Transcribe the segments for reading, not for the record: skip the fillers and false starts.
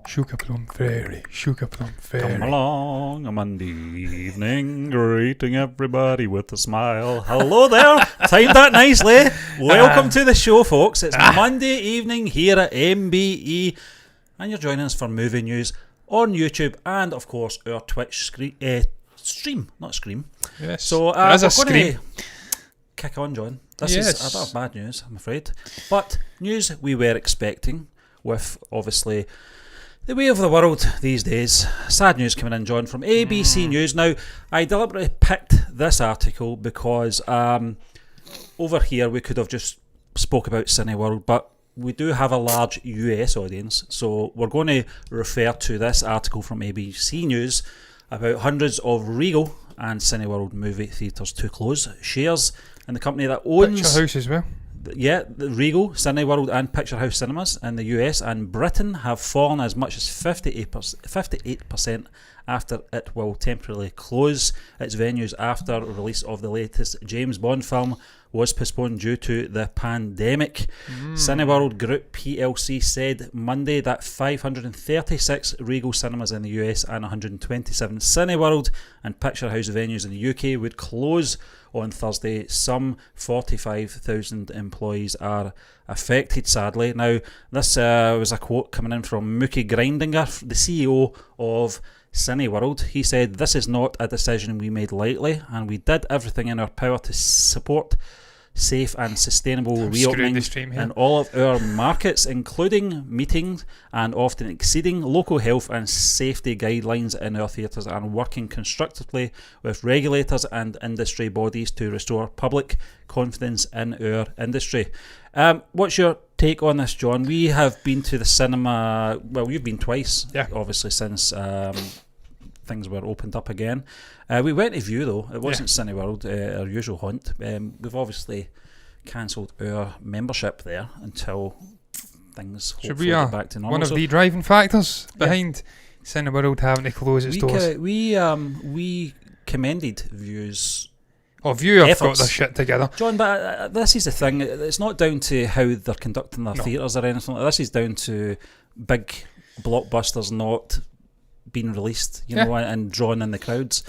Sugar Plum Fairy, Sugar Plum Fairy. Come along a Monday evening, greeting everybody with a smile. Hello there, timed that nicely. Welcome to the show, folks. It's Monday evening here at MBE, and you're joining us for movie news on YouTube and, of course, our Twitch stream, not scream. Yes, so as we're going to kick on, John. This is a bit of bad news, I'm afraid, but news we were expecting, with obviously the way of the world these days. Sad news coming in, John, from ABC News. Now, I deliberately picked this article because over here we could have just spoke about Cineworld, but we do have a large US audience, so we're going to refer to this article from ABC News about hundreds of Regal and Cineworld movie theatres to close. Shares in the company that owns Picture House as well. Yeah, the Regal, Cineworld and Picture House cinemas in the US and Britain have fallen as much as 58% after it will temporarily close its venues after release of the latest James Bond film was postponed due to the pandemic. Cineworld Group PLC said Monday that 536 Regal cinemas in the US and 127 Cineworld and Picture House venues in the UK would close on Thursday. Some 45,000 employees are affected, sadly. Now, this was a quote coming in from Mookie Grindinger, the CEO of Cineworld. He said, "This is not a decision we made lightly, and we did everything in our power to support safe and sustainable reopening in all of our markets, including meeting and often exceeding local health and safety guidelines in our theatres and working constructively with regulators and industry bodies to restore public confidence in our industry." What's your take on this, John? We have been to the cinema, well, you've been twice, obviously, since things were opened up again. We went to View, though. It wasn't Cineworld, our usual haunt. We've obviously cancelled our membership there until things hopefully get back to normal. One of the driving factors behind Cineworld having to close its doors. We commended View's View have efforts. got their shit together, John, but this is the thing. It's not down to how they're conducting their theatres or anything like that. This is down to big blockbusters not being released, know, and drawing in the crowds.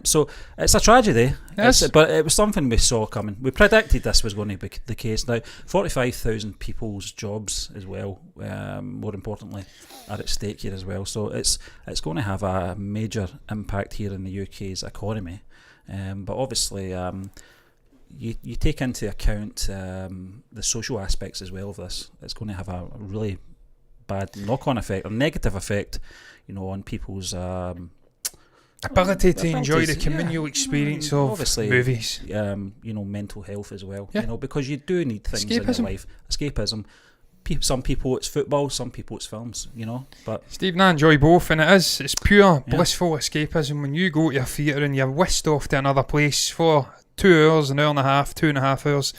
So it's a tragedy. Yes. But it was something we saw coming. We predicted this was going to be the case. Now, 45,000 people's jobs as well, more importantly, are at stake here as well. So it's going to have a major impact here in the UK's economy. But obviously, you take into account the social aspects as well of this. It's going to have a really bad knock-on effect or negative effect, on people's ability to enjoy the communal experience of obviously, movies. Mental health as well. Because you do need things in your life. Escapism. Some people it's football, some people it's films. But Steve and I enjoy both, and it's pure blissful escapism when you go to a theatre and you're whisked off to another place for 2 hours, an hour and a half, 2.5 hours,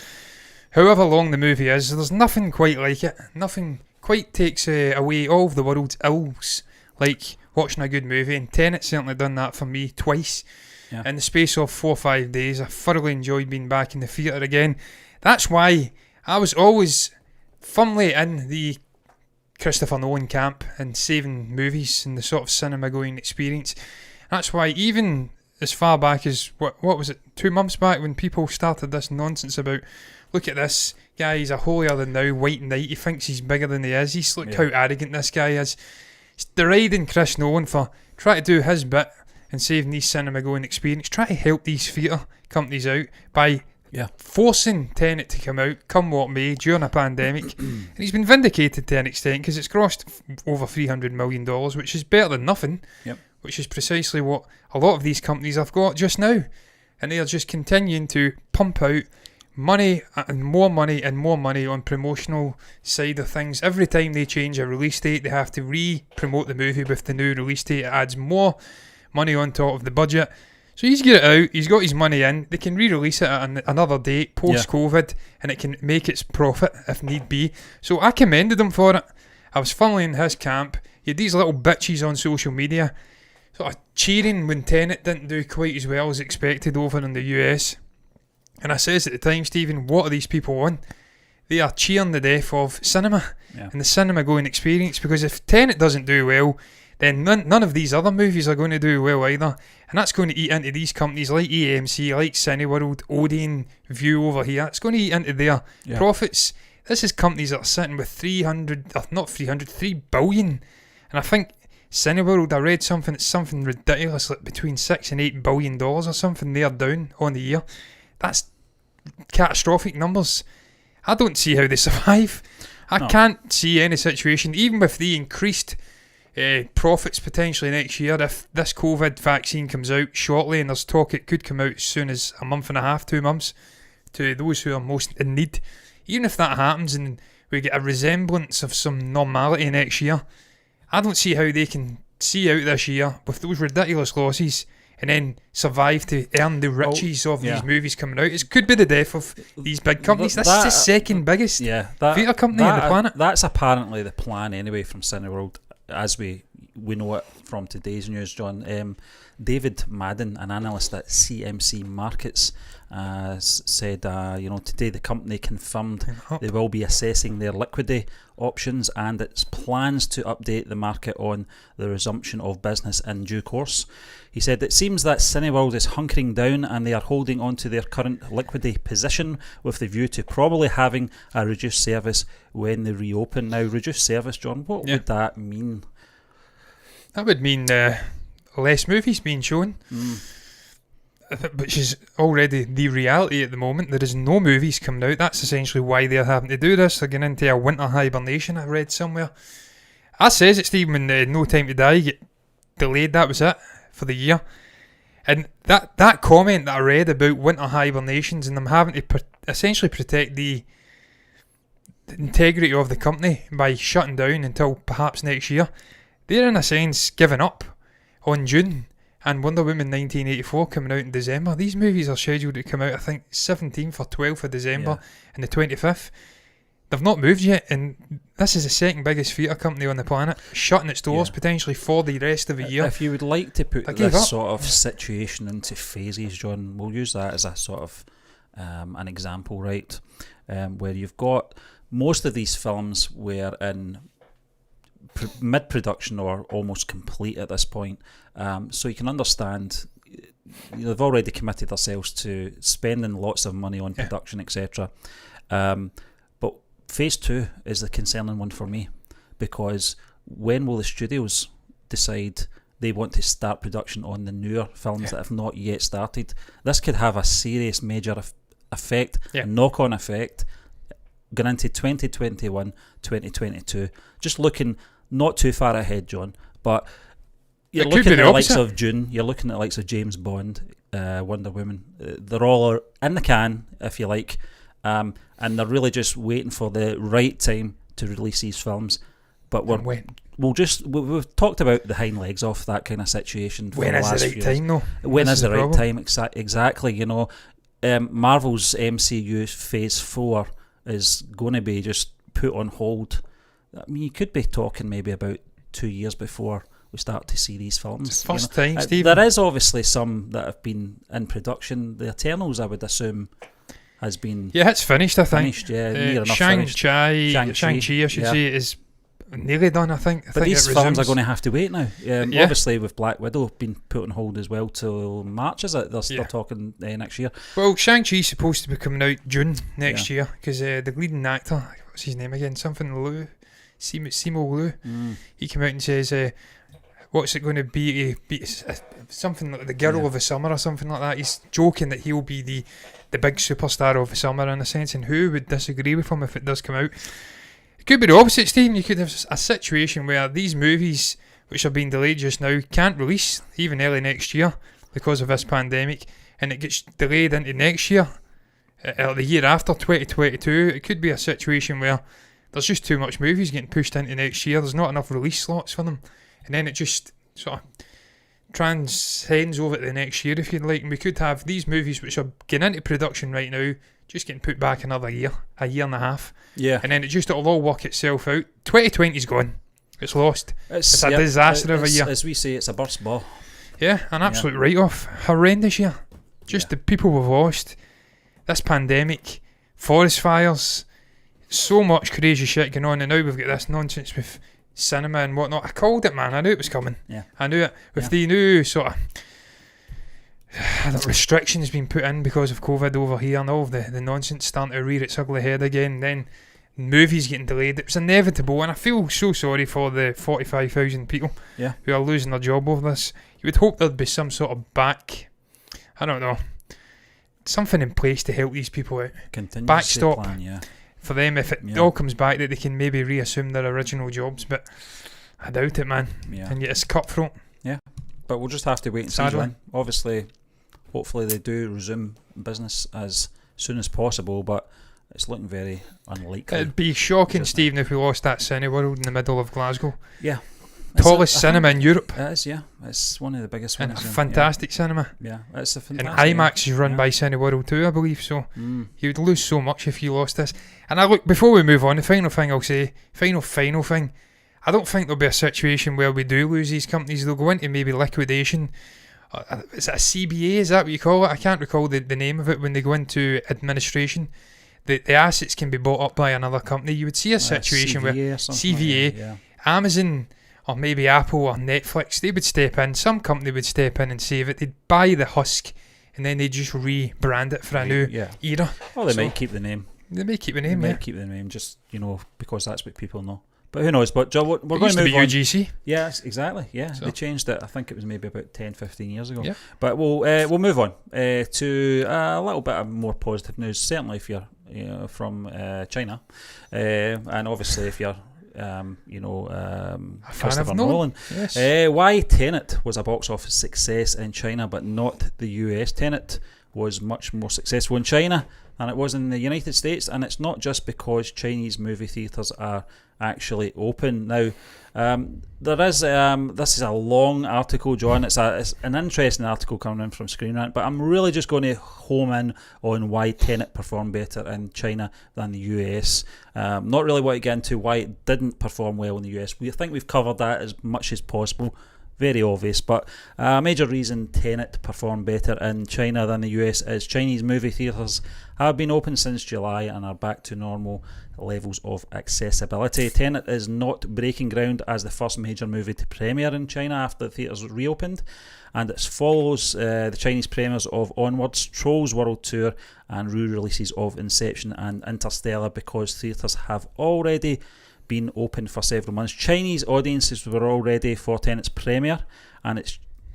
however long the movie is. There's nothing quite like it. Nothing quite takes away all of the world's ills like watching a good movie, and Tenet certainly done that for me twice. In the space of 4 or 5 days. I thoroughly enjoyed being back in the theatre again. That's why I was always firmly in the Christopher Nolan camp and saving movies and the sort of cinema going experience. That's why even as far back as what was it, 2 months back, when people started this nonsense about, look at this guy, he's a holier than thou white knight, he thinks he's bigger than he is, look how arrogant this guy is. He's deriding Chris Nolan for trying to do his bit and saving these cinema going experience, try to help these theatre companies out by forcing Tenet to come out, come what may, during a pandemic. And he's been vindicated to an extent because it's grossed over $300 million, which is better than nothing, which is precisely what a lot of these companies have got just now. And they are just continuing to pump out money and more money and more money on promotional side of things. Every time they change a release date, they have to re-promote the movie with the new release date. It adds more money on top of the budget. So he's got it out, he's got his money in, they can re-release it at another date post-COVID, and it can make its profit if need be. So I commended him for it. I was firmly in his camp. He had these little bitches on social media sort of cheering when Tenet didn't do quite as well as expected over in the US. And I says at the time, Stephen, what are these people on? They are cheering the death of cinema. and the cinema going experience, because if Tenet doesn't do well, then none of these other movies are going to do well either, and that's going to eat into these companies like EMC, like Cineworld, Odeon, View over here. It's going to eat into their profits. This is companies that are sitting with 3 billion, and I think Cineworld, I read something, it's something ridiculous, like between $6 and $8 billion or something they're down on the year. That's catastrophic numbers. I don't see how they survive. I can't see any situation, even with the increased profits potentially next year, if this COVID vaccine comes out shortly, and there's talk it could come out as soon as a month and a half, 2 months, to those who are most in need. Even if that happens and we get a resemblance of some normality next year, I don't see how they can see out this year with those ridiculous losses and then survive to earn the riches of these movies coming out. It could be the death of these big companies. This is the second biggest theatre company on the planet. That's apparently the plan anyway from Cineworld, as we know it from today's news, John. David Madden, an analyst at CMC Markets, said, today the company confirmed they will be assessing their liquidity options and its plans to update the market on the resumption of business in due course. He said it seems that Cineworld is hunkering down and they are holding on to their current liquidity position with the view to probably having a reduced service when they reopen. Now, reduced service, John, what would that mean? That would mean less movies being shown, which is already the reality at the moment. There is no movies coming out. That's essentially why they're having to do this. They're getting into a winter hibernation, I read somewhere. I says it, Steve, when No Time to Die get delayed, that was it for the year. And that comment that I read about winter hibernations and them having to essentially protect the integrity of the company by shutting down until perhaps next year, they're in a sense giving up on June and Wonder Woman 1984 coming out in December. These movies are scheduled to come out, I think, 17th or 12th of December and the 25th. They've not moved yet, and this is the second biggest theatre company on the planet, shutting its doors potentially for the rest of the year. If you would like to put this sort of situation into phases, John, we'll use that as a sort of an example, right? Where you've got most of these films were in mid-production or almost complete at this point, so you can understand they've already committed themselves to spending lots of money on production, etc. But phase 2 is the concerning one for me, because when will the studios decide they want to start production on the newer films that have not yet started? This could have a serious major effect, a knock-on effect going into 2021, 2022. Just looking not too far ahead, John, but you're looking at the likes of June, you're looking at the likes of James Bond, Wonder Woman. They're all in the can, if you like, and they're really just waiting for the right time to release these films. But we've talked about the hind legs off that kind of situation. When is the right time, though? When is the right time? Exactly. You know, Marvel's MCU Phase 4 is going to be just put on hold. I mean, you could be talking maybe about 2 years before we start to see these films. It's the first time, Stephen. There is obviously some that have been in production. The Eternals, I would assume, has been... Yeah, it's finished, I think. Near enough Shang-Chi, I should say, is nearly done, I think. But these films are going to have to wait now. Obviously, with Black Widow being put on hold as well till March, is it? They're talking next year. Well, Shang-Chi's supposed to be coming out June next year, because the leading actor, what's his name again? Something Liu. Simu Liu. He came out and says, what's it going to be? Something like the girl of the summer or something like that. He's joking that he'll be the big superstar of the summer in a sense, and who would disagree with him if it does come out? It could be the opposite, Stephen. You could have a situation where these movies, which are being delayed just now, can't release even early next year because of this pandemic, and it gets delayed into next year, or the year after, 2022. It could be a situation where there's just too much movies getting pushed into next year. There's not enough release slots for them, and then it just sort of transcends over to the next year, if you'd like, and we could have these movies which are getting into production right now just getting put back another year, a year and a half, and then it'll all work itself out. 2020's gone. It's lost. It's a disaster of a year. As we say, it's a burst ball. Yeah, an absolute write-off. Horrendous year. Just the people we've lost, this pandemic, forest fires, so much crazy shit going on, and now we've got this nonsense with cinema and whatnot. I called it, man. I knew it was coming. Yeah. I knew it. With the new sort of restrictions being put in because of COVID over here and all of the nonsense starting to rear its ugly head again, then movies getting delayed. It was inevitable, and I feel so sorry for the 45,000 people who are losing their job over this. You would hope there'd be some sort of I don't know, something in place to help these people out. Contingency Backstop plan, for them if it all comes back, that they can maybe reassume their original jobs, but I doubt it, man. And yet it's cutthroat. Yeah, but we'll just have to wait and see. When. Obviously, hopefully they do resume business as soon as possible, but it's looking very unlikely. It'd be shocking, Stephen, if we lost that Cineworld in the middle of Glasgow. Yeah. Tallest cinema in Europe. It is, yeah. It's one of the biggest ones. And fantastic cinema. Yeah, it's a fantastic. And IMAX is run by Cineworld too, I believe, so you would lose so much if you lost this. And before we move on, the final thing I'll say, final thing, I don't think there'll be a situation where we do lose these companies. They'll go into maybe liquidation. Is it a CBA? Is that what you call it? I can't recall the name of it. When they go into administration, the assets can be bought up by another company. You would see a situation where CVA, Amazon, or maybe Apple or Netflix, they would step in. Some company would step in and save it. They'd buy the husk and then they'd just rebrand it for a new era. Well, they might keep the name. They may keep the name, keep the name, just, because that's what people know. But who knows? But Joe, we're going to move on. UGC. Yes, exactly. Yeah, so they changed it. I think it was maybe about 10, 15 years ago. Yeah. But we'll move on to a little bit of more positive news. Certainly, if you're from China, and obviously if you're Christopher Nolan. Yes. Why Tenet was a box office success in China but not the US. Tenet was much more successful in China than it was in the United States, and it's not just because Chinese movie theatres are actually open now. This is a long article, John. It's an interesting article coming in from Screen Rant, but I'm really just going to home in on why Tenet performed better in China than the US. Not really want to get into why it didn't perform well in the US. I think we've covered that as much as possible. Very obvious, but a major reason Tenet performed better in China than the US is Chinese movie theatres have been open since July and are back to normal levels of accessibility. Tenet is not breaking ground as the first major movie to premiere in China after the theatres reopened, and it follows the Chinese premieres of Onwards, Trolls World Tour and re-releases of Inception and Interstellar, because theatres have already been open for several months. Chinese audiences were all ready for Tenet's premiere, and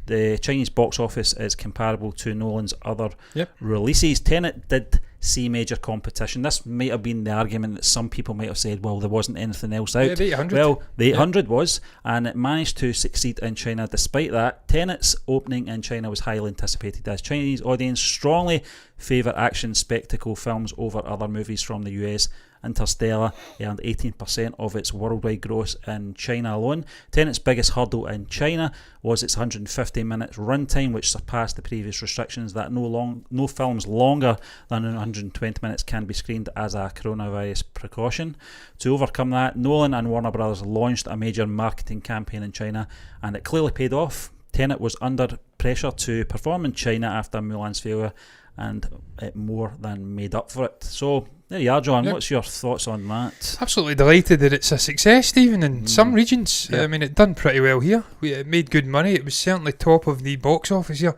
the Chinese box office is comparable to Nolan's other releases. Tenet did see major competition. This might have been the argument that some people might have said, well, there wasn't anything else out. The 800. Well, the 800 was, and it managed to succeed in China despite that. Tenet's opening in China was highly anticipated as Chinese audience strongly favour action spectacle films over other movies from the US. Interstellar earned 18% of its worldwide gross in China alone. Tenet's biggest hurdle in China was its 150 minutes runtime, which surpassed the previous restrictions that no films longer than 120 minutes can be screened as a coronavirus precaution. To overcome that, Nolan and Warner Brothers launched a major marketing campaign in China, and it clearly paid off. Tenet was under pressure to perform in China after Mulan's failure, and it more than made up for it. So there you are, John. Yep. What's your thoughts on that? Absolutely delighted that it's a success, Stephen, in some regions. Yep. I mean, it done pretty well here. It made good money. It was certainly top of the box office here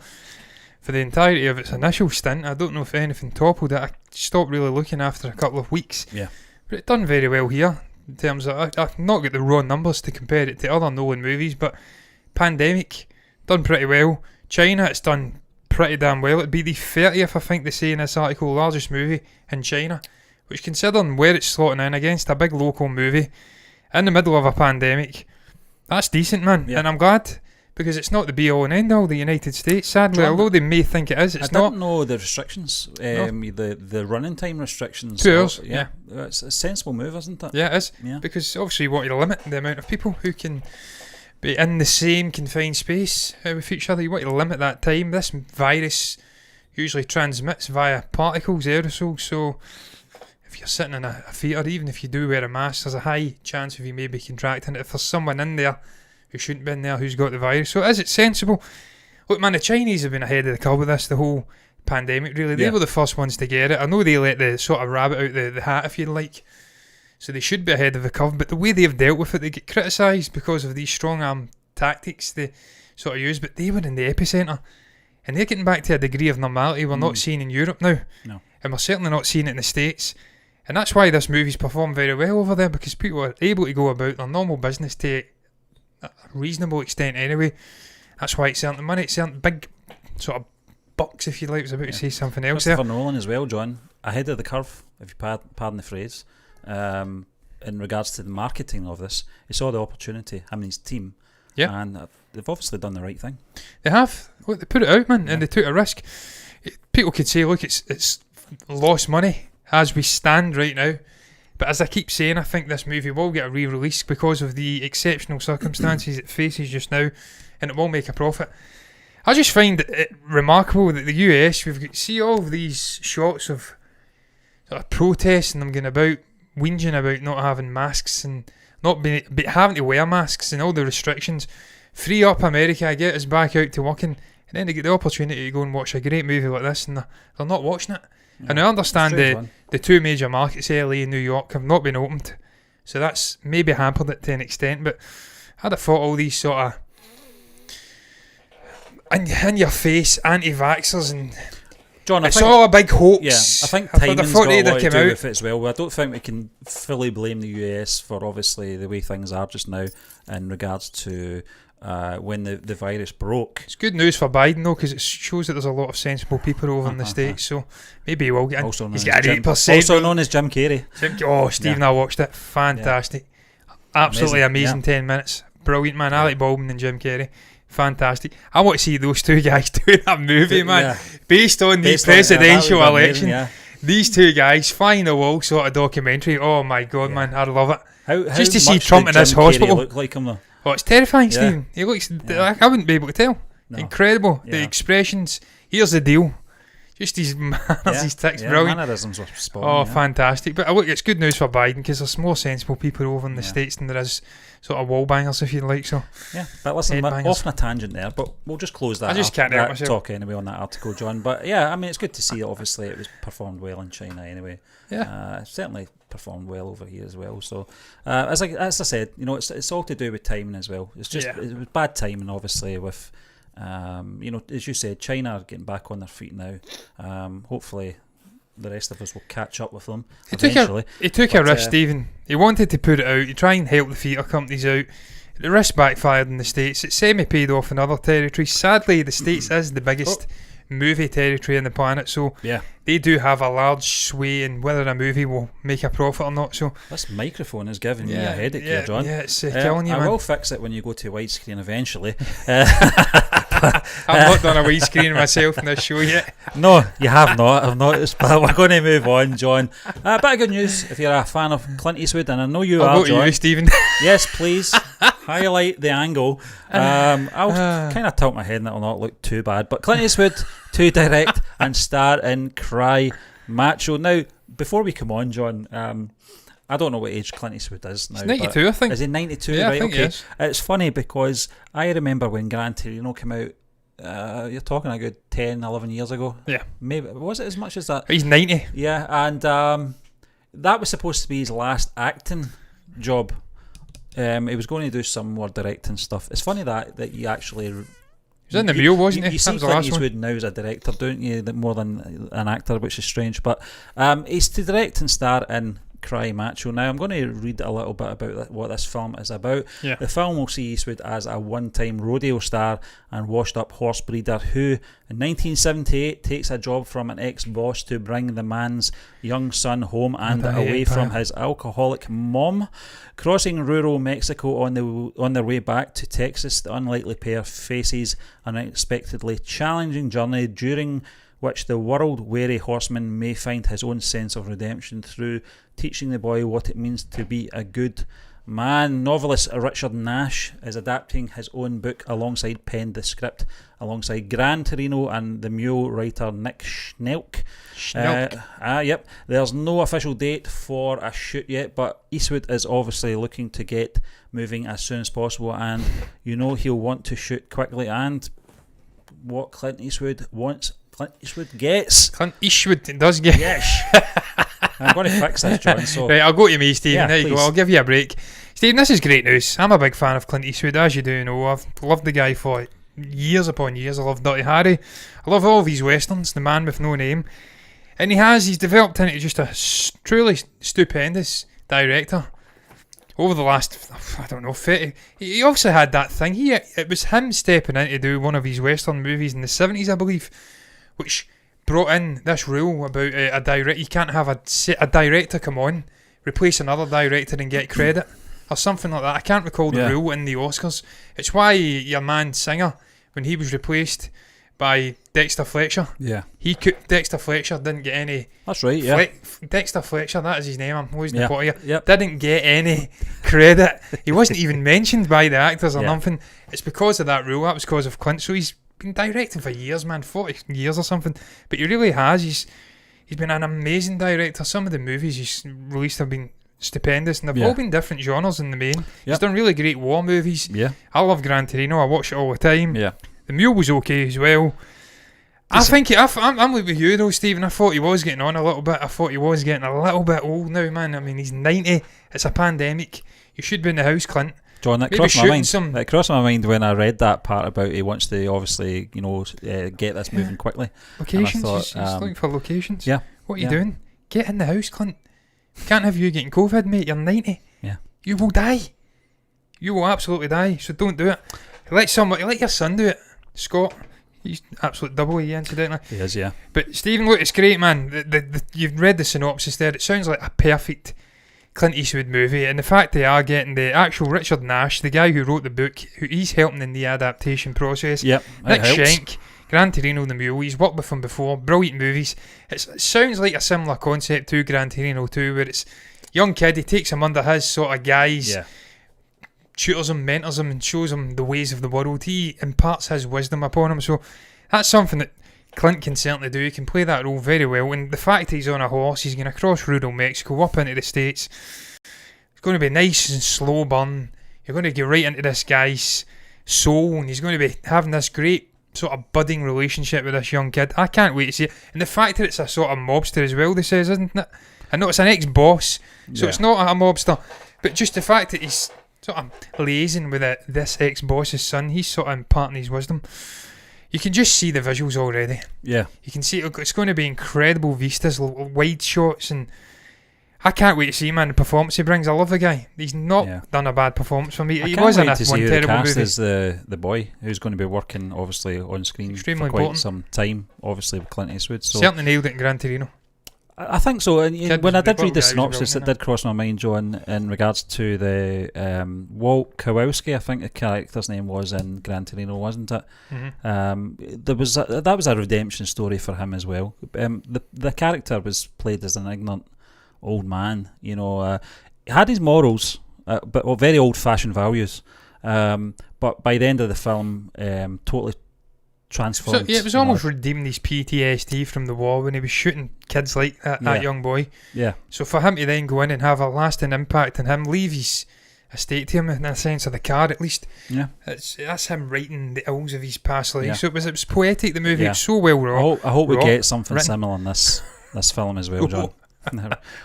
for the entirety of its initial stint. I don't know if anything toppled it. I stopped really looking after a couple of weeks. Yeah. But it done very well here in terms of, I've not got the raw numbers to compare it to other Nolan movies, but Pandemic done pretty well. China, it's done pretty damn well. It'd be the 30th, I think they say in this article, largest movie in China, which, considering where it's slotting in against a big local movie in the middle of a pandemic, that's decent, man. Yeah. And I'm glad, because it's not the be all and end all, the United States, sadly. John, although they may think it is, it's not. I don't know the restrictions, the running time restrictions. 2 hours, yeah. It's a sensible move, isn't it? Yeah, it is. Yeah. Because obviously you want to limit the amount of people who can be in the same confined space with each other. You want to limit that time. This virus usually transmits via particles, aerosols, so if you're sitting in a theatre, even if you do wear a mask, there's a high chance of you maybe contracting it if there's someone in there who shouldn't be in there who's got the virus. So is it sensible? Look, man, the Chinese have been ahead of the curve with this the whole pandemic, really. They were the first ones to get it. I know they let the sort of rabbit out the hat, if you like, so they should be ahead of the curve. But the way they've dealt with it, they get criticised because of these strong arm tactics they sort of use. But they were in the epicentre, and they're getting back to a degree of normality we're not seeing in Europe now, and we're certainly not seeing it in the States. And that's why this movie's performed very well over there, because people are able to go about their normal business to a reasonable extent anyway. That's why it's earned the money. It's earned big sort of bucks, if you like. I was about to say something else there. Christopher Nolan as well, John, ahead of the curve, if you pardon the phrase, in regards to the marketing of this. He saw the opportunity, him and his team, and they've obviously done the right thing. They have. Look, they put it out, man, and they took a risk. People could say, look, it's lost money as we stand right now, but as I keep saying, I think this movie will get a re-release because of the exceptional circumstances it faces just now, and it will make a profit. I just find it remarkable that the US, we've got, see all of these shots of sort of protests and them going about, whinging about not having masks and not being having to wear masks and all the restrictions. Free up America, get us back out to working, and then they get the opportunity to go and watch a great movie like this, and they're not watching it. Yeah, and I understand the two major markets, LA and New York, have not been opened, so that's maybe hampered it to an extent. But I'd have thought all these sort of in your face anti-vaxxers and John, it's all a big hoax. Yeah, I think timing's got a lot to do with it as well. I don't think we can fully blame the US for obviously the way things are just now in regards to when the virus broke. It's good news for Biden though, because it shows that there's a lot of sensible people over in the States, so maybe he will get in. He's got 8%. Also known as Jim Carrey. Stephen, I watched it. Fantastic. Absolutely amazing 10 minutes. Brilliant, man. I like Baldwin and Jim Carrey. Fantastic. I want to see those two guys doing that movie, man. Based on the presidential election. These two guys flying the wall sort of documentary. Oh my god, man, I love it. How just to see Trump in this hospital. Look like him though? Oh, it's terrifying, Stephen. He looks. I wouldn't be able to tell. No. Incredible. The expressions. Here's the deal. Just his manners, his tics, brilliant. Mannerisms were spot on. Fantastic. But look, it's good news for Biden because there's more sensible people over in the States than there is sort of wall bangers, if you like. So but listen, off on a tangent there, but we'll just close that. I just can't help myself. Talk anyway on that article, John. But yeah, I mean, it's good to see. Obviously, it was performed well in China anyway. Certainly performed well over here as well. So as I said, you know, it's all to do with timing as well. It's just it was bad timing, obviously, with. You know, as you said, China are getting back on their feet now. Hopefully, the rest of us will catch up with them eventually. He took a risk, Stephen. He wanted to put it out. He tried and help the theatre companies out. The risk backfired in the States. It semi-paid off in other territories. Sadly, the States is the biggest movie territory on the planet, so they do have a large sway in whether a movie will make a profit or not. So this microphone is giving me a headache here, John. Yeah, it's killing you, man. I will fix it when you go to widescreen eventually. I've not done a widescreen myself in this show yet. No, you have not. I've noticed, but we're going to move on, John. Bit of good news if you're a fan of Clint Eastwood, and I know you are, John. You, Stephen. Yes, please. Highlight the angle. I'll kind of tilt my head and it'll not look too bad. But Clint Eastwood to direct and star in Cry Macho. Now, before we come on, John, I don't know what age Clint Eastwood is now. He's 92, I think. Is he 92? Yeah, right, I think okay. he is. It's funny because I remember when Gran Torino came out, you're talking a good 10, 11 years ago. Yeah. Maybe. Was it as much as that? He's 90. Yeah, and that was supposed to be his last acting job. He was going to do some more directing stuff. It's funny that he actually... He was in the Mule, wasn't he? You see Clint Eastwood now as a director, don't you? More than an actor, which is strange. But he's to direct and star in Cry Macho. Now I'm going to read a little bit about what this film is about. The film will see Eastwood as a one-time rodeo star and washed-up horse breeder who in 1978 takes a job from an ex-boss to bring the man's young son home and away from his alcoholic mom. Crossing rural Mexico on their way back to Texas, the unlikely pair faces an unexpectedly challenging journey during which the world-weary horseman may find his own sense of redemption through teaching the boy what it means to be a good man. Novelist Richard Nash is adapting his own book alongside penned the script alongside Gran Torino and the Mule writer Nick Schnelk. Yep. There's no official date for a shoot yet, but Eastwood is obviously looking to get moving as soon as possible, and you know he'll want to shoot quickly, and what Clint Eastwood wants, Clint Eastwood gets. Clint Eastwood does get. Yes. I'm going to fix this, John. So Right, I'll go to me, Stephen. Yeah, There you go. please. I'll give you a break. Stephen, this is great news. I'm a big fan of Clint Eastwood, as you do know. I've loved the guy for years upon years. I love Dirty Harry. I love all these westerns, The Man with No Name. And he's developed into just a truly stupendous director. Over the last, I don't know, 30, he also had that thing. It was him stepping in to do one of his western movies in the 70s, I believe, which brought in this rule about a director. You can't have a director come on, replace another director and get credit, or something like that. I can't recall the rule in the Oscars. It's why your man Singer, when he was replaced by Dexter Fletcher, Dexter Fletcher didn't get any. That's right, yeah. Dexter Fletcher, that is his name. I'm losing the plot here. Yep. Didn't get any credit. He wasn't even mentioned by the actors or nothing. It's because of that rule. That was because of Clint. So he's been directing for years, man, 40 years or something. But he really has. He's been an amazing director. Some of the movies he's released have been stupendous, and they've all been different genres in the main. He's done really great war movies. Yeah. I love Gran Torino. I watch it all the time. Yeah. The Mule was okay as well. I'm like with you though, Stephen. I thought he was getting on a little bit. I thought he was getting a little bit old now, man. I mean, he's 90. It's a pandemic. You should be in the house, Clint. John, that Maybe crossed my shooting mind. some- It crossed my mind when I read that part about he wants to obviously, get this moving quickly. Locations. thought, He's looking for locations. Yeah. What are you doing? Get in the house, Clint. Can't have you getting COVID, mate. You're 90. Yeah. You will die. You will absolutely die. So don't do it. Let your son do it. Scott. He's absolute double, incidentally. He is, yeah. But Stephen, look, it's great, man. You've read the synopsis there. It sounds like a perfect Clint Eastwood movie, and the fact they are getting the actual Richard Nash, the guy who wrote the book, he's helping in the adaptation process. Yep. Nick Schenk, Gran Torino the Mule, he's worked with him before. Brilliant movies. It sounds like a similar concept to Gran Torino 2, where it's young kid, he takes him under his sort of guise. Yeah. Tutors him, mentors him, and shows him the ways of the world. He imparts his wisdom upon him. So that's something that Clint can certainly do. He can play that role very well. And the fact he's on a horse, he's going to cross rural Mexico up into the States. It's going to be nice and slow burn. You're going to get right into this guy's soul, and he's going to be having this great sort of budding relationship with this young kid. I can't wait to see it. And the fact that it's a sort of mobster as well, they says, isn't it? I know it's an ex-boss, so it's not a mobster. But just the fact that he's sort of liaising with this ex-boss's son, he's sort of imparting his wisdom. You can just see the visuals already. Yeah. You can see it's going to be incredible vistas, wide shots, and I can't wait to see, man, the performance he brings. I love the guy. He's not done a bad performance for me. I He can't was in wait a to one see who terrible the cast movie. is the boy who's going to be working obviously on screen Extremely for quite important. some time, obviously with Clint Eastwood. So Certainly nailed it in Gran Torino. I think so. And Kid when was I a did big read the little guy, he was synopsis, it brilliant did cross my mind, John, in regards to the Walt Kowalski, I think the character's name was in Gran Torino, wasn't it? Mm-hmm. That was a redemption story for him as well. The character was played as an ignorant old man. He had his morals, but very old-fashioned values. But by the end of the film, totally transformed. So, it was almost redeeming his PTSD from the war when he was shooting kids like that young boy. Yeah. So for him to then go in and have a lasting impact on him, leave his estate to him in a sense of the car at least. Yeah. That's him writing the ills of his past life. Yeah. So it was poetic, the movie. Yeah. It's so well wrought. I hope we Raw. get something Written. similar in this film as well, John.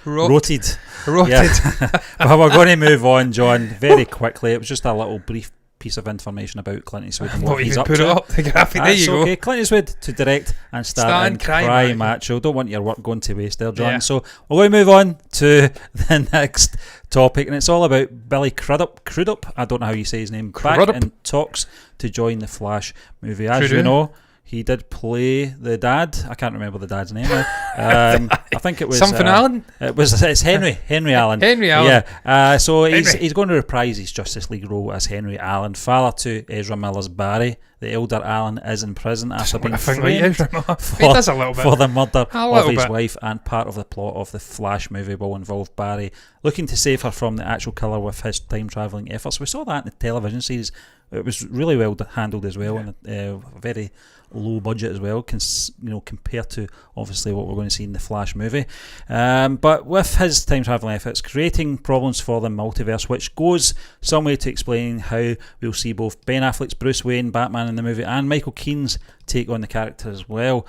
Rotted. Rotted. Yeah. Well, we're going to move on, John, very quickly. It was just a little brief piece of information about Clint Eastwood and what Not he's even up put to. it up the graphic. There you okay. go. Clint Eastwood to direct and star in Cry Macho. Don't want your work going to waste there, John. Yeah. So we're going to move on to the next topic, and it's all about Billy Crudup. I don't know how you say his name. Crudup. Back in talks to join the Flash movie. As Crudup. you know, he did play the dad. I can't remember the dad's name now. I think it was Something Allen? It's Henry Allen. Henry Allen. Yeah. So Henry. he's going to reprise his Justice League role as Henry Allen, father to Ezra Miller's Barry. The elder Allen is in prison after being framed He does a little bit. for the murder A of little his bit. wife, and part of the plot of the Flash movie will involve Barry looking to save her from the actual killer with his time travelling efforts. We saw that in the television series. It was really well handled as well, and very low budget as well, compared to obviously what we're going to see in the Flash movie. But with his time travelling efforts, creating problems for the multiverse, which goes some way to explaining how we'll see both Ben Affleck's Bruce Wayne, Batman in the movie, and Michael Keaton's take on the character as well.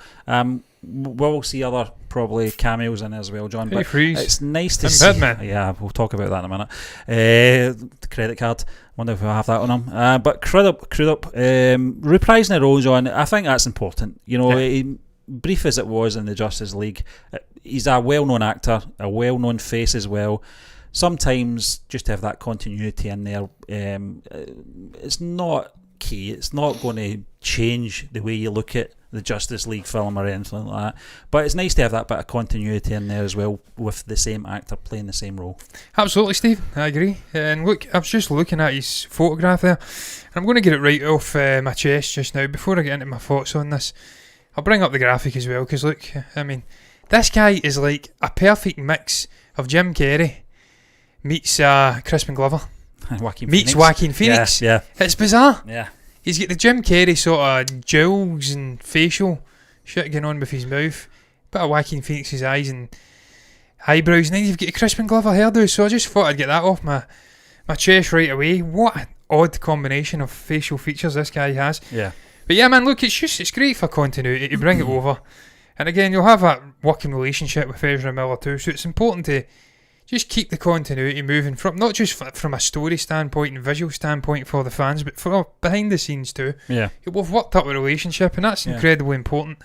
we'll see other probably cameos in it as well, John. Hey, But freeze. it's nice to I'm see. Batman. Yeah, we'll talk about that in a minute. The credit card. Wonder if we'll have that on him. But Crudup, reprising the role, John. I think that's important. You know, brief as it was in the Justice League, he's a well-known actor, a well-known face as well. Sometimes just to have that continuity in there, it's not key. It's not going to change the way you look at the Justice League film or anything like that. But it's nice to have that bit of continuity in there as well, with the same actor playing the same role. Absolutely, Steve. I agree. And look, I was just looking at his photograph there, and I'm going to get it right off my chest just now before I get into my thoughts on this. I'll bring up the graphic as well, because look, I mean, this guy is like a perfect mix of Jim Carrey meets Crispin Glover meets Joaquin Phoenix. Yeah. It's bizarre. Yeah. He's got the Jim Carrey sort of jowls and facial shit going on with his mouth, bit of Joaquin Phoenix's eyes and eyebrows, and then you've got the Crispin Glover hairdo. So I just thought I'd get that off my chest right away. What an odd combination of facial features this guy has. Yeah. But yeah, man, look, it's great for continuity to bring it over. And again, you'll have that working relationship with Ezra Miller too, so it's important to just keep the continuity moving, from not just from a story standpoint and visual standpoint for the fans, but for behind the scenes too. Yeah. We've worked up a relationship, and that's incredibly important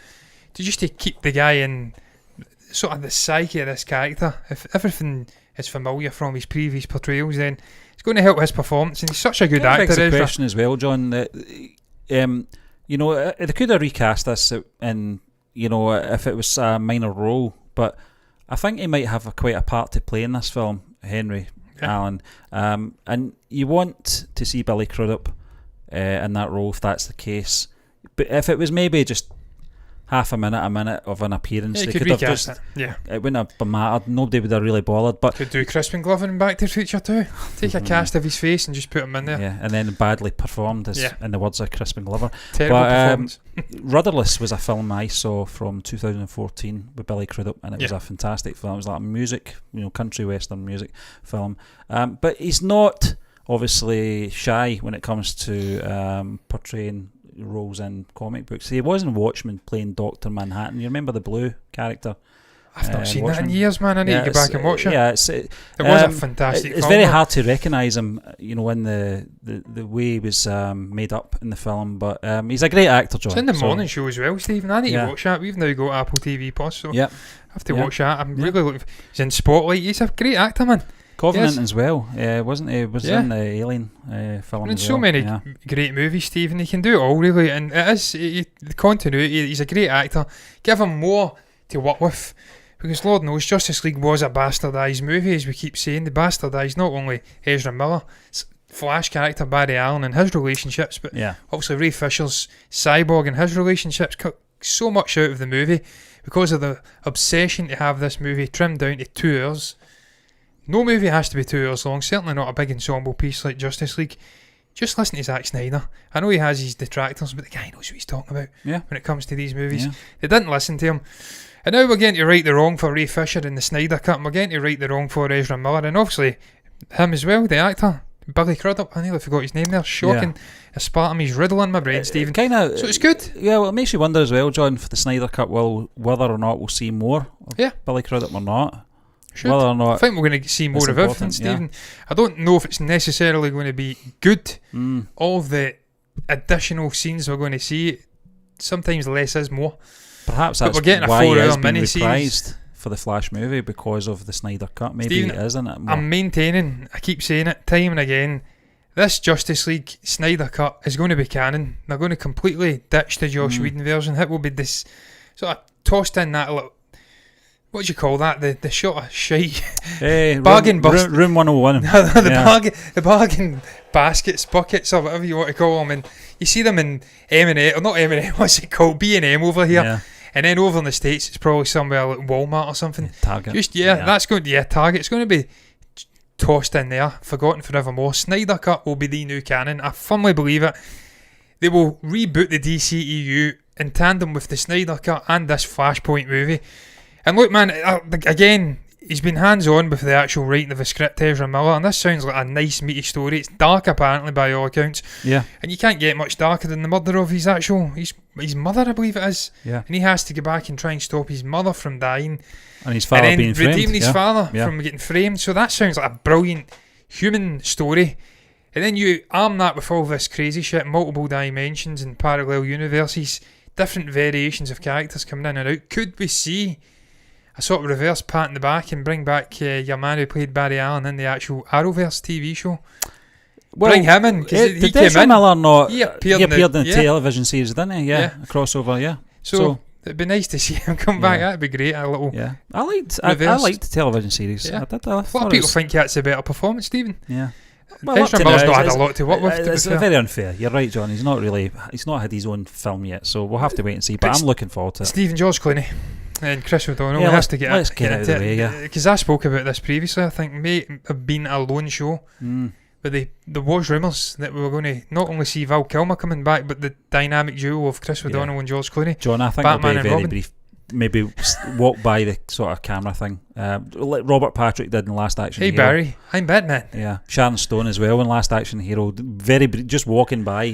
to keep the guy in sort of the psyche of this character. If everything is familiar from his previous portrayals, then it's going to help his performance, and he's such a good actor. That's a question as well, John. That, you know, they could have recast this, and you know, if it was a minor role, but I think he might have quite a part to play in this film, Henry Allen. And you want to see Billy Crudup in that role if that's the case. But if it was maybe just half a minute of an appearance, they could have just it wouldn't have mattered. Nobody would have really bothered. But could do Crispin Glover in Back to the Future too. Take a cast of his face and just put him in there. Yeah, and then badly performed, in the words of Crispin Glover. Terrible performance. Rudderless was a film I saw from 2014 with Billy Crudup, and it was a fantastic film. It was like a music, country western music film. But he's not obviously shy when it comes to portraying roles in comic books. He was in Watchmen playing Dr. Manhattan. You remember the blue character? I've not seen that in years, man. I need to get back and watch it. Yeah, it was a fantastic It's film. very hard to recognise him, in the way he was made up in the film, but he's a great actor, John. It's in the morning show as well, Stephen. I need to watch that. We've now got Apple TV Plus, so I have to watch that. I'm really looking. He's in Spotlight. He's a great actor, man. Covenant as well, wasn't he? Was in the Alien film. And so many great movies, Stephen. He can do it all, really, and it is the continuity. He's a great actor. Give him more to work with, because Lord knows Justice League was a bastardised movie, as we keep saying. They bastardised not only Ezra Miller, Flash character Barry Allen and his relationships, but obviously Ray Fisher's Cyborg and his relationships. Cut so much out of the movie because of the obsession to have this movie trimmed down to 2 hours. No movie has to be 2 hours long, certainly not a big ensemble piece like Justice League. Just listen to Zack Snyder. I know he has his detractors, but the guy knows what he's talking about when it comes to these movies. They didn't listen to him. And now we're getting to right the wrong for Ray Fisher in the Snyder Cut, and we're getting to right the wrong for Ezra Miller, and obviously him as well, the actor, Billy Crudup. I nearly forgot his name there. Shocking. Aspartame, he's riddling my brain, Stephen. So it's good. Yeah, well, it makes you wonder as well, John, for the Snyder Cut, whether or not we'll see more of Billy Crudup or not. Whether or not I think we're going to see more of everything, Stephen. I don't know if it's necessarily going to be good. All of the additional scenes we're going to see, sometimes less is more. Perhaps that's we're getting why a 4 hour it has been mini-series reprised for the Flash movie, because of the Snyder Cut. Maybe Stephen, it isn't it? I'm maintaining, I keep saying it time and again, this Justice League Snyder Cut is going to be canon. They're going to completely ditch the Joss Whedon version. It will be this sort of tossed in that little, what do you call that? The sort of shite bargain bust. Room 101. the bargain baskets, buckets, or whatever you want to call them. And you see them in M&A, or not M&A, what's it called? B&M over here. Yeah. And then over in the States, it's probably somewhere like Walmart or something. Target. That's going to, Target. It's going to be tossed in there, forgotten forevermore. Snyder Cut will be the new canon. I firmly believe it. They will reboot the DCEU in tandem with the Snyder Cut and this Flashpoint movie. And look, man, again, he's been hands-on with the actual writing of the script, Ezra Miller, and this sounds like a nice meaty story. It's dark apparently by all accounts. Yeah. And you can't get much darker than the murder of his mother, I believe it is. Yeah. And he has to go back and try and stop his mother from dying. And his father being framed. Redeem his father from getting framed. So that sounds like a brilliant human story. And then you arm that with all this crazy shit, multiple dimensions and parallel universes, different variations of characters coming in and out. Could we see a sort of reverse pat in the back and bring back your man who played Barry Allen in the actual Arrowverse TV show? Well, bring him in, because he did came Ezra in. Miller not? He appeared in the television series, didn't he? Yeah, a crossover. Yeah. So it'd be nice to see him come back. That'd be great. A little. Yeah, I liked the television series. Yeah. I a lot of people think that's a better performance, Stephen. Yeah. Well, Ezra Miller's not had a lot to work with. It's very unfair. You're right, John. He's not had his own film yet, so we'll have to wait and see. But I'm looking forward to it. Stephen George Clooney and Chris O'Donnell has to get let's get out of the way. Yeah, because I spoke about this previously. I think may have been a lone show, but there was rumours that we were going to not only see Val Kilmer coming back, but the dynamic duo of Chris O'Donnell and George Clooney. John, I think Batman it'll be very Robin. brief. Maybe walk by the sort of camera thing, like Robert Patrick did in Last Action Hero. Hey Barry, I'm Batman. Yeah, Sharon Stone as well in Last Action Hero. Very just walking by,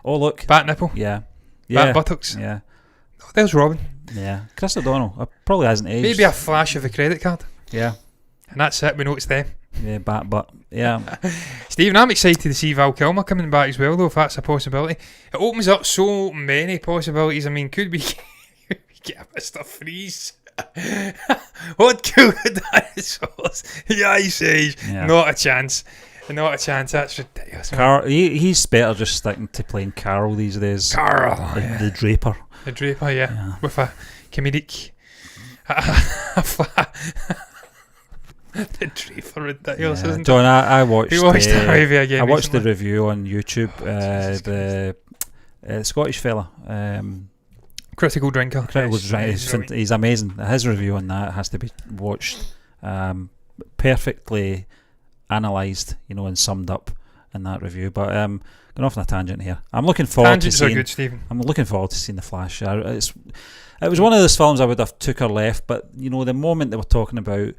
Oh look, Bat nipple. Yeah, Bat buttocks. Yeah. Oh, there's Robin. Yeah, Chris O'Donnell probably hasn't aged. Maybe a flash of a credit card. Yeah, and that's it. We know it's them. Yeah, bat butt. Yeah. Stephen, I'm excited to see Val Kilmer coming back as well, though, if that's a possibility. It opens up so many possibilities. I mean, could we get Mr. Freeze? What cool dinosaurs? The Ice Age. Yeah. Not a chance. Not a chance. That's ridiculous. He's better just sticking to playing Carol these days. Carol. The Draper. The Draper, yeah. With a comedic... The Draper ridiculous, isn't John, I watched... You watched that movie again I watched recently. the review on YouTube. The Scottish fella... Critical Drinker. He's amazing. His review on that has to be watched. Perfectly analysed, and summed up in that review. But going off on a tangent here. I'm looking forward to seeing. Tangents are good, Stephen. I'm looking forward to seeing The Flash. It was one of those films I would have took or left, but the moment they were talking about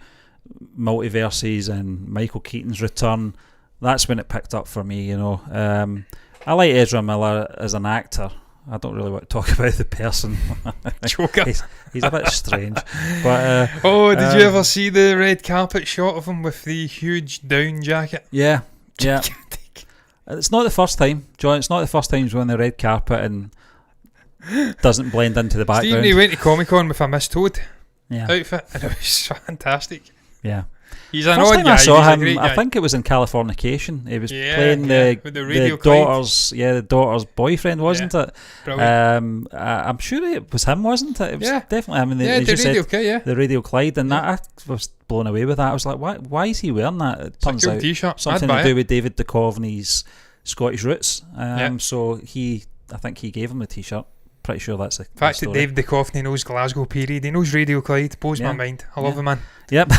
multiverses and Michael Keaton's return, that's when it picked up for me. I like Ezra Miller as an actor. I don't really want to talk about the person. Joker. He's a bit strange. But did you ever see the red carpet shot of him with the huge down jacket? Yeah. It's not the first time, John. It's not the first time he's on the red carpet and doesn't blend into the background. Stephen, he went to Comic-Con with a Miss Toad outfit, and it was fantastic. Yeah. He's an First odd time guy. I saw him, I I think it was in Californication. He was playing with the daughter's boyfriend, wasn't it? Brilliant. I'm sure it was him, wasn't it? It was definitely him. The Radio Clyde, and that I was blown away with that. I was like, why is he wearing that? It turns out t-shirt. Something to do with David Duchovny's Scottish roots. So I think he gave him the t-shirt. Pretty sure that's the fact story. That David Duchovny knows Glasgow period. He knows Radio Clyde. Blows my mind. I love the man. Yep.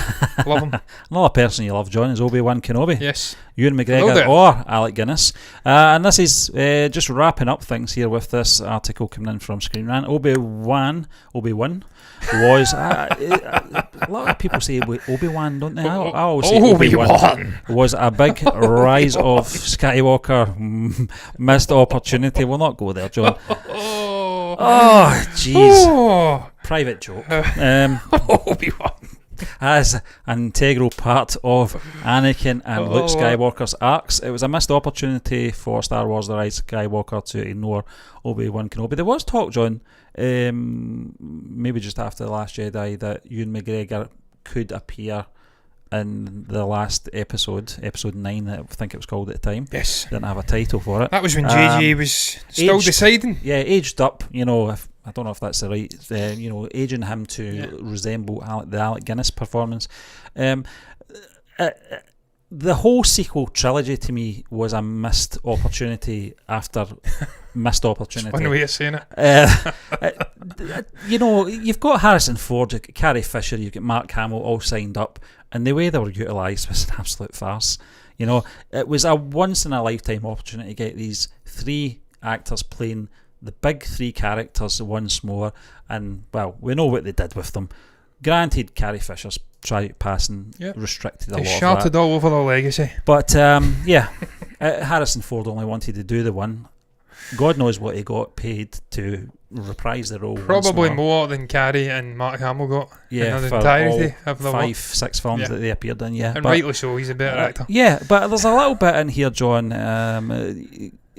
Love him. Another person you love, John, is Obi-Wan Kenobi. Yes. Ewan McGregor or Alec Guinness. And this is just wrapping up things here with this article coming in from Screen Rant. Obi-Wan was... a lot of people say Obi-Wan, don't they? I always say Obi-Wan was a big rise of Skywalker. Missed opportunity. We'll not go there, John. Oh, jeez. Private joke. Obi-Wan. As an integral part of Anakin and Luke Skywalker's arcs, it was a missed opportunity for Star Wars The Rise of Skywalker to ignore Obi-Wan Kenobi. There was talk, John, maybe just after The Last Jedi, that Ewan McGregor could appear in the last episode 9, I think it was called at the time. Yes. Didn't have a title for it. That was when JJ was still deciding. Yeah, aged up, I don't know if that's the right, aging him to resemble the Alec Guinness performance. The whole sequel trilogy to me was a missed opportunity after missed opportunity. That's one way of saying it. You've got Harrison Ford, you've got Carrie Fisher, you've got Mark Hamill all signed up, and the way they were utilised was an absolute farce. It was a once in a lifetime opportunity to get these 3 actors playing the big 3 characters once more, and well, we know what they did with them. Granted, Carrie Fisher's tragic passing restricted a lot of that. Shouted all over the legacy. But Harrison Ford only wanted to do the one. God knows what he got paid to reprise the role. Probably more than Carrie and Mark Hamill got. Yeah, in the for entirety all of the 5-6 films that they appeared in. Yeah, and but, rightly so. He's a better actor. Yeah, but there's a little bit in here, John.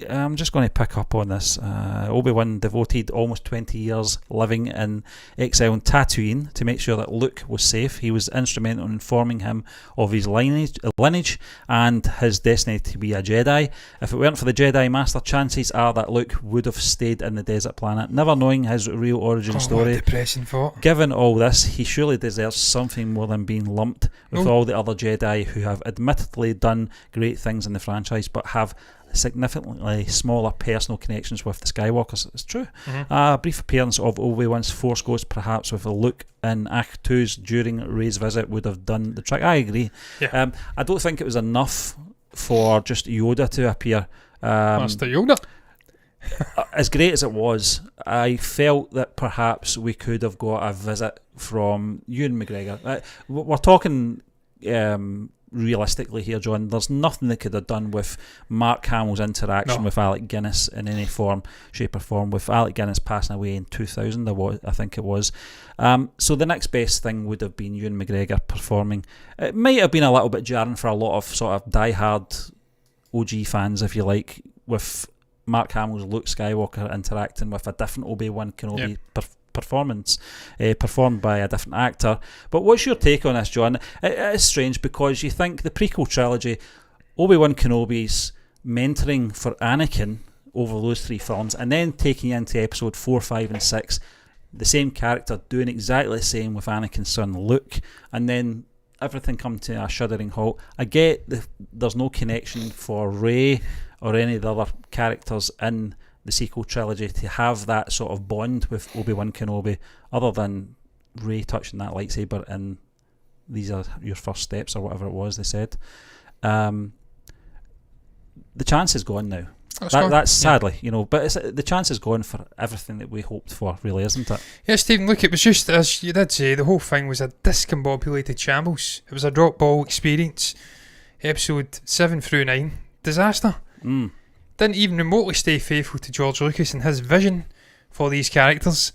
I'm just going to pick up on this. Obi-Wan devoted almost 20 years living in exile in Tatooine to make sure that Luke was safe. He was instrumental in informing him of his lineage and his destiny to be a Jedi. If it weren't for the Jedi Master, chances are that Luke would have stayed in the desert planet, never knowing his real origin story. What a depressing thought. Given all this, he surely deserves something more than being lumped with all the other Jedi who have admittedly done great things in the franchise, but have significantly smaller personal connections with the Skywalkers. It's true. A brief appearance of Obi-Wan's Force Ghost, perhaps with a Luke in Act 2's during Rey's visit, would have done the trick. I agree. I don't think it was enough for just Yoda to appear. Master Yoda. As great as it was, I felt that perhaps we could have got a visit from Ewan McGregor. We're talking realistically here, John. There's nothing they could have done with Mark Hamill's interaction with Alec Guinness in any form, shape or form, with Alec Guinness passing away in 2000, I think it was. So the next best thing would have been Ewan McGregor performing. It might have been a little bit jarring for a lot of sort of die-hard OG fans, if you like, with Mark Hamill's Luke Skywalker interacting with a different Obi-Wan Kenobi performance performed by a different actor. But what's your take on this, John? It is strange because you think the prequel trilogy, Obi-Wan Kenobi's mentoring for Anakin over those 3 films, and then taking you into episode 4, 5 and 6, the same character doing exactly the same with Anakin's son Luke, and then everything come to a shuddering halt. I get there's no connection for Rey or any of the other characters in the sequel trilogy to have that sort of bond with Obi-Wan Kenobi, other than Rey touching that lightsaber and these are your first steps or whatever it was they said. The chance is gone now. That's sadly, but the chance is gone for everything that we hoped for, really, isn't it? Yeah, Stephen, look, it was just, as you did say, the whole thing was a discombobulated shambles. It was a drop ball experience. Episode 7 through 9, disaster. Didn't even remotely stay faithful to George Lucas and his vision for these characters.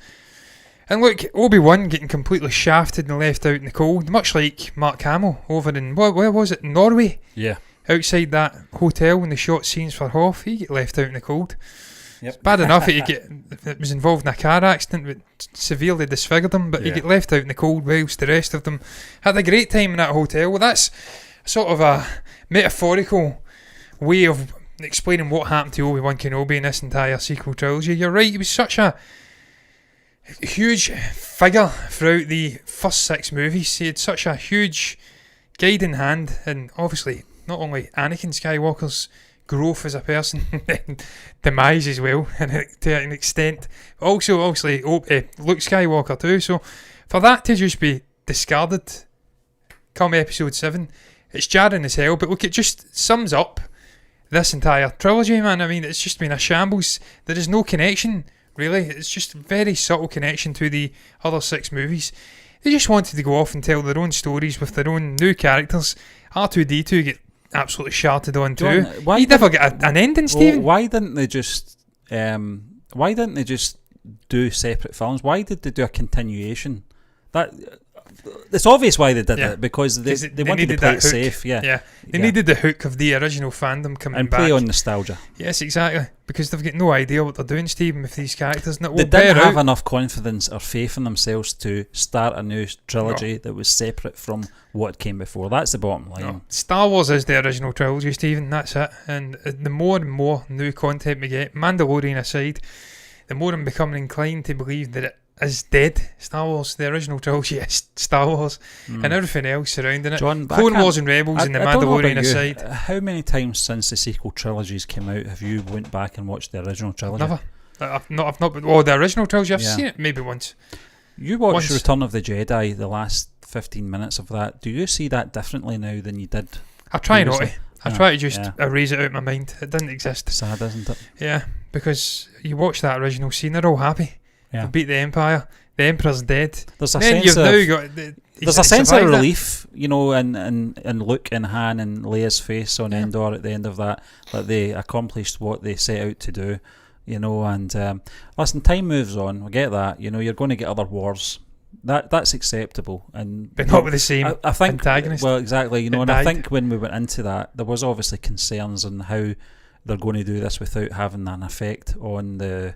And look, Obi-Wan getting completely shafted and left out in the cold, much like Mark Hamill over in, where was it, Norway? Yeah. Outside that hotel when they shot scenes for Hoth, he get left out in the cold. It's bad enough that it was involved in a car accident that severely disfigured him, but he get left out in the cold whilst the rest of them had a great time in that hotel. Well, that's sort of a metaphorical way of explaining what happened to Obi-Wan Kenobi in this entire sequel trilogy. You're right, he was such a huge figure throughout the first 6 movies. He had such a huge guiding hand, and obviously not only Anakin Skywalker's growth as a person and demise as well, and to an extent, but also obviously Luke Skywalker too. So for that to just be discarded come episode 7, it's jarring as hell. But look, it just sums up this entire trilogy, man. I mean, it's just been a shambles. There is no connection, really. It's just a very subtle connection to the other 6 movies. They just wanted to go off and tell their own stories with their own new characters. R2-D2 get absolutely shouted on too. He never get an ending, Stephen. Why didn't they just do separate films? Why did they do a continuation? It's obvious why they did it, because they wanted to play it safe. They needed the hook of the original fandom coming and back. play on nostalgia. Yes, exactly. Because they've got no idea what they're doing, Stephen, with these characters. They didn't have enough confidence or faith in themselves to start a new trilogy that was separate from what came before. That's the bottom line. No. Star Wars is the original trilogy, Stephen. That's it. And the more and more new content we get, Mandalorian aside, the more I'm becoming inclined to believe that it is dead. Star Wars, the original trilogy is Star Wars, and everything else surrounding it. John, Clone Wars and Rebels and the Mandalorian aside. How many times since the sequel trilogies came out have you went back and watched the original trilogy? Never. I've not. The original trilogy, I've seen it maybe once. You watched Return of the Jedi, the last 15 minutes of that. Do you see that differently now than you did? I try not to. I try to just erase it out of my mind. It didn't exist. Sad, isn't it? Yeah, because you watch that original scene, they're all happy. Yeah. They beat the Empire. The Emperor's dead. There's a then sense you've of... now got there's a sense of relief, you know, in Luke and Han and Leia's face on Endor at the end of that they accomplished what they set out to do, you know. And listen, time moves on. We get that, you know. You're going to get other wars. That's acceptable, but not with the same I think, antagonist. Well, exactly, you know. And I think when we went into that, there was obviously concerns on how they're going to do this without having an effect on the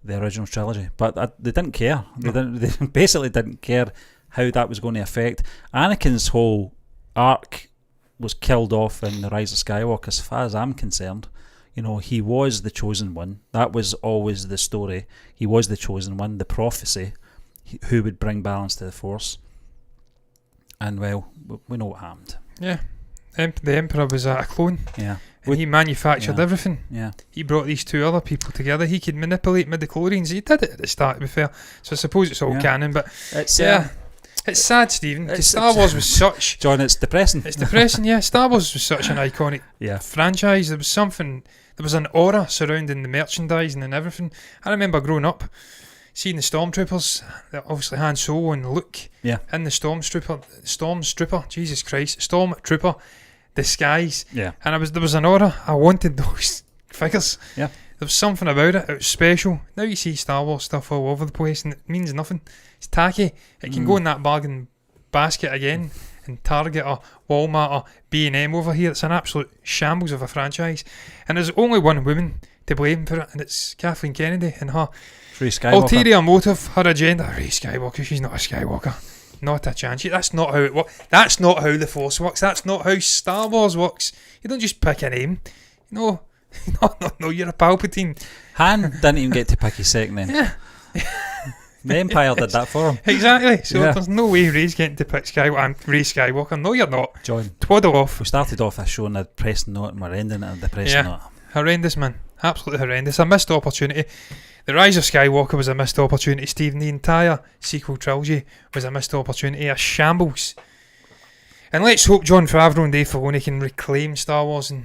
original trilogy. But they didn't care. They basically didn't care how that was going to affect. Anakin's whole arc was killed off in The Rise of Skywalker. As far as I'm concerned, you know, he was the chosen one. That was always the story. He was the chosen one, the prophecy, who would bring balance to the Force. And well, we know what happened. Yeah, the Emperor was a clone. Yeah. And he manufactured everything. Yeah. He brought these two other people together. He could manipulate midichlorians. He did it at the start, to be fair. So I suppose it's all canon, but it's it's sad, Stephen, because Star Wars was such... John, it's depressing. It's depressing, yeah. Star Wars was such an iconic franchise. There was an aura surrounding the merchandising and everything. I remember growing up, seeing the Stormtroopers, obviously Han Solo and Luke, in the Stormtrooper disguise. Yeah. And there was an aura. I wanted those figures. Yeah. There was something about it. It was special. Now you see Star Wars stuff all over the place and it means nothing. It's tacky. It can go in that bargain basket again in Target or Walmart or B&M over here. It's an absolute shambles of a franchise. And there's only one woman to blame for it, and it's Kathleen Kennedy and her ulterior motive, her agenda. Rey Skywalker, she's not a Skywalker. Not a chance. That's not how it works. That's not how the Force works. That's not how Star Wars works. You don't just pick a name. No, you're a Palpatine. Han didn't even get to pick his second name. Yeah. The Empire did that for him. Exactly. So there's no way Rey's getting to pick Rey Skywalker. No, you're not. John. Twaddle off. We started off this show on a depressing note and we're ending it on a depressing note. Horrendous, man. Absolutely horrendous. A missed opportunity. The Rise of Skywalker was a missed opportunity, Stephen. The entire sequel trilogy was a missed opportunity. A shambles. And let's hope Jon Favreau and Dave Filoni can reclaim Star Wars and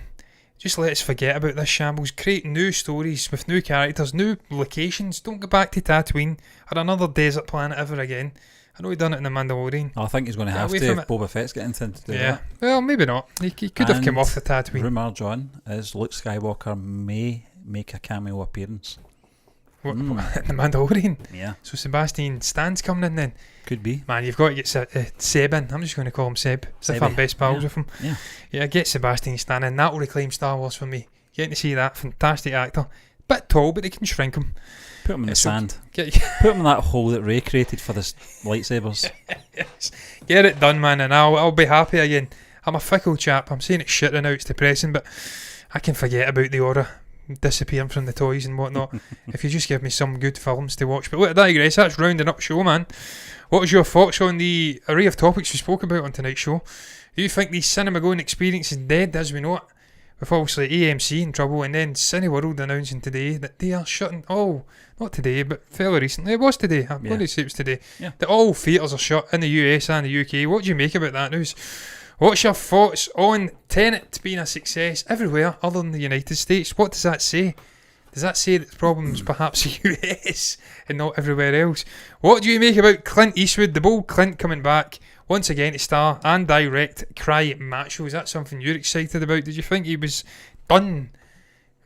just let us forget about this shambles. Create new stories with new characters, new locations. Don't go back to Tatooine or another desert planet ever again. I know he done it in The Mandalorian. I think he's going to have to if Boba Fett's getting to do that. Well, maybe not. He could have come off the Tatooine. Rumour, John, is Luke Skywalker may make a cameo appearance. What, The Mandalorian? Yeah. So Sebastian Stan's coming in then? Could be. Man, you've got to get Seb in. I'm just going to call him Seb. As if I'm best pals with him. Yeah, get Sebastian Stan in. That will reclaim Star Wars for me. Getting to see that fantastic actor. Bit tall, but they can shrink him. Put him in the sand. Put him in that hole that Rey created for the lightsabers. Yes. Get it done, man, and I'll be happy again. I'm a fickle chap. I'm saying it's shit right now, it's depressing, but I can forget about the aura disappearing from the toys and whatnot if you just give me some good films to watch. But look, I digress. That's rounding up show, man. What was your thoughts on the array of topics we spoke about on tonight's show? Do you think the cinema going experience is dead as we know it? With obviously AMC in trouble and then Cineworld announcing today that they are shutting not today but fairly recently, it was today, I'm going to say it was today, that all theatres are shut in the US and the UK. What do you make about that news? What's your thoughts on Tenet being a success everywhere other than the United States? What does that say? Does that say that the problem's perhaps the US and not everywhere else? What do you make about Clint Eastwood, the bold Clint coming back once again to star and direct Cry Macho? Is that something you're excited about? Did you think he was done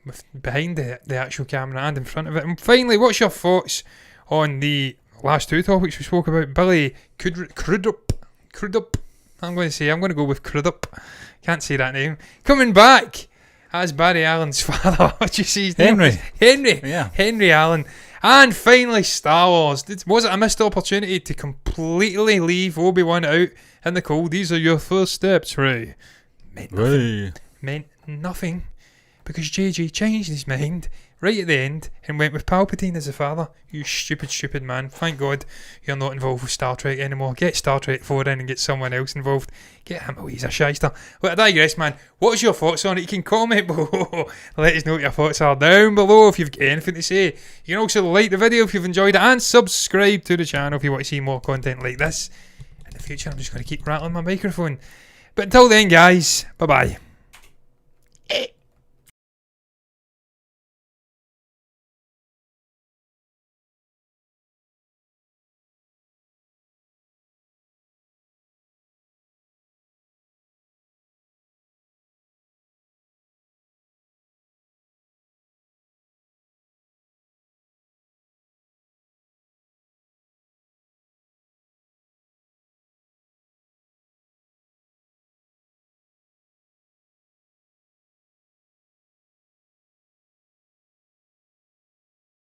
with behind the actual camera and in front of it? And finally, what's your thoughts on the last two topics we spoke about? Billy Crudup. I'm going to go with Crudup. Can't say that name. Coming back as Barry Allen's father. What you see his name? Henry. Yeah. Henry Allen. And finally, Star Wars. Was it a missed opportunity to completely leave Obi-Wan out in the cold? These are your first steps, Rey. Meant nothing. Because JJ changed his mind right at the end and went with Palpatine as the father. You stupid man. Thank God you're not involved with Star Trek anymore. Get Star Trek 4 in and get someone else involved. Get him away, he's a shyster. But I digress, man. What's your thoughts on it? You can comment below. Let us know what your thoughts are down below if you've got anything to say. You can also like the video if you've enjoyed it and subscribe to the channel if you want to see more content like this. In the future, I'm just going to keep rattling my microphone. But until then, guys, bye-bye.